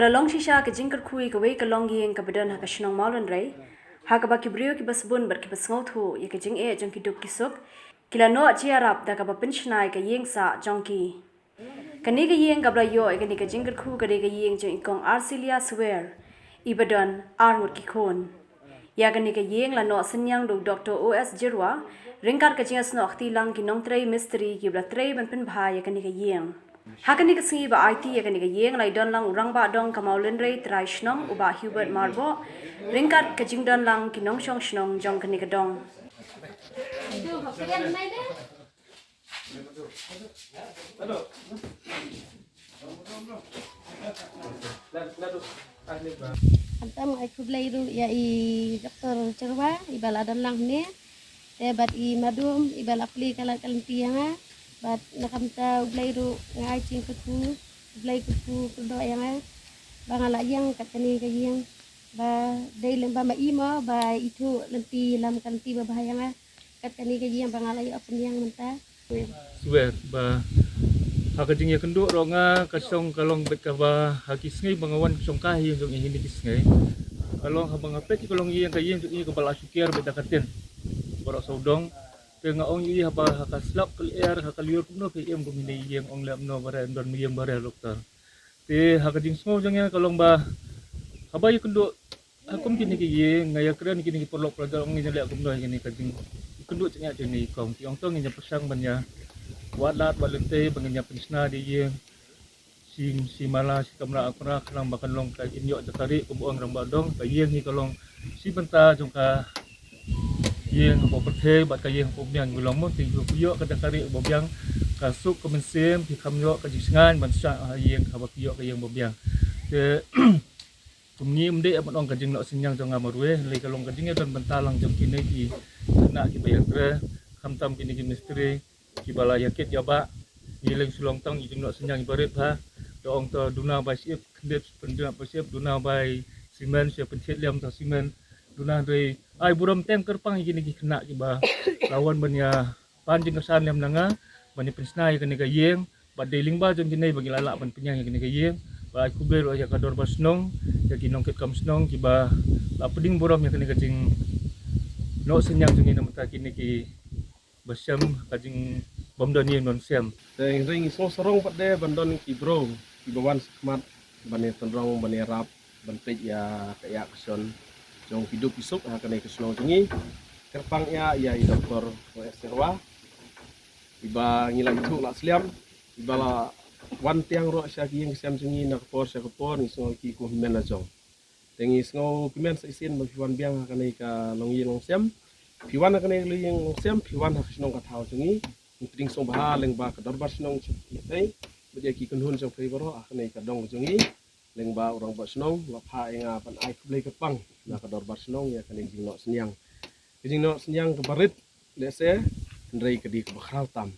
Kalalong shisha ke jingkar kui ke wei kalong yeng ke badan ha ke shnong maulun rei. Ha ke baki brio ki basbun ber ki basngot hu ye ke jing e jong ki duk ki suk. Kila no jiarap da ka ba pinchnai ke yeng sa jong ki. Kani ke yeng gabla yo e kani ke jingkar ku ke ke yeng jong ikong arsilia swear. Ibadan armut ki khon. Ya kani ke yeng la no senyang do Dr. OS Jirwa. Ringkar ke jingas no akti lang ki nong trei mystery ki bla trei ban pin bha ye kani ke yeng. Hakani ke singi ba IT ya kani ke yeng lai don lang urang ba dong kamaulin rei trai shnong uba Hubert Marbo ringkat ke jing don lang kinong shong shnong jong kani ke dong. Antam ay kublay ru ya i Dr. Cerwa ibala don lang ni bat i madum ibala pli kala kalantianga bat nakamta ublay ru ngai cing kuku ublay kuku kudo yang bangala yang katani kayang ba day lemba ma imo ba itu lempi lam kanti ba bahayang katani kayang bangala yu apen yang menta Suwe ba hakajing ya kenduk ronga kasong kalong bet ka ba hakisngai bangawan kasong kahi yung ini kisngai kalong habang apet kalong yang kayang yung kepala syukir bet katen borok saudong tengah ong yi haba hakaslap kelir hakaliur kuno ke em gumini yang ong lam no bare don miyem bare dokter te hakajing smo jang kalong ba haba yu kenduk akum kini ki ye ngaya kran kini ki perlok pelajar ong ni lek kumno kini kajing kenduk cengak jeni kong tiong tong ni pasang banya walat walente bangnya pensna di ye si mala si kamra akra klang bakan long ka inyo takari kumbuang rambadong ka ye ni kalong si benta jongka yang apa perthe bat kayeng pumyang gulong mo ting kuyo kada kari bobyang kasuk komensem ti kamyo ka jisengan bansa yang haba kuyo kayeng bobyang te kumni mde amat ong kajing nok senyang jong amarwe le kalong kajing dan bentalang jong kini ki na ki bayar tre kamtam kini ki mistri ki bala yakit yaba yeleng sulong tong jing nok senyang ibarit ha dong to duna bai siap kendet penduna siap duna bai simen siap pencet liam to simen duna re ai buram tem kerpang gini kena kiba lawan banya panjing kesan yang nanga banya pensnai kene ka yeng badeling ba jong kini bagi lalak ban penyang kene ka yeng ba kubel ya kador basnong ya kinong ket kam snong kiba la peding buram ya kene kajing no senyang jong ina mata kini ki basam kajing bomdon yang non sem teng ring so sorong pade bandon ki bro ki bawan semat bane tendrong bane rap ban pej ya kayak keson jong hidup isuk akan ke senong tinggi kerpang ya i Dr. OS Cerwa iba ngila itu la sliam iba la wan tiang ro syaki yang siam tinggi nak por syakapor ni sengo ki ku men ajong tengi sengo kimen sa isin bagi wan biang akan ka long yi long siam piwan akan lu yang long siam piwan ha senong ka thau tinggi ting song ba leng ba ka darbar senong ai bagi ki kunhun jong favor akan ka dong jongi leng ba orang ba senong la pha enga pan ai kublai kepang na kador bar senong ya kaning jing no senyang ke barit lese ndrei ke di ke bakral tam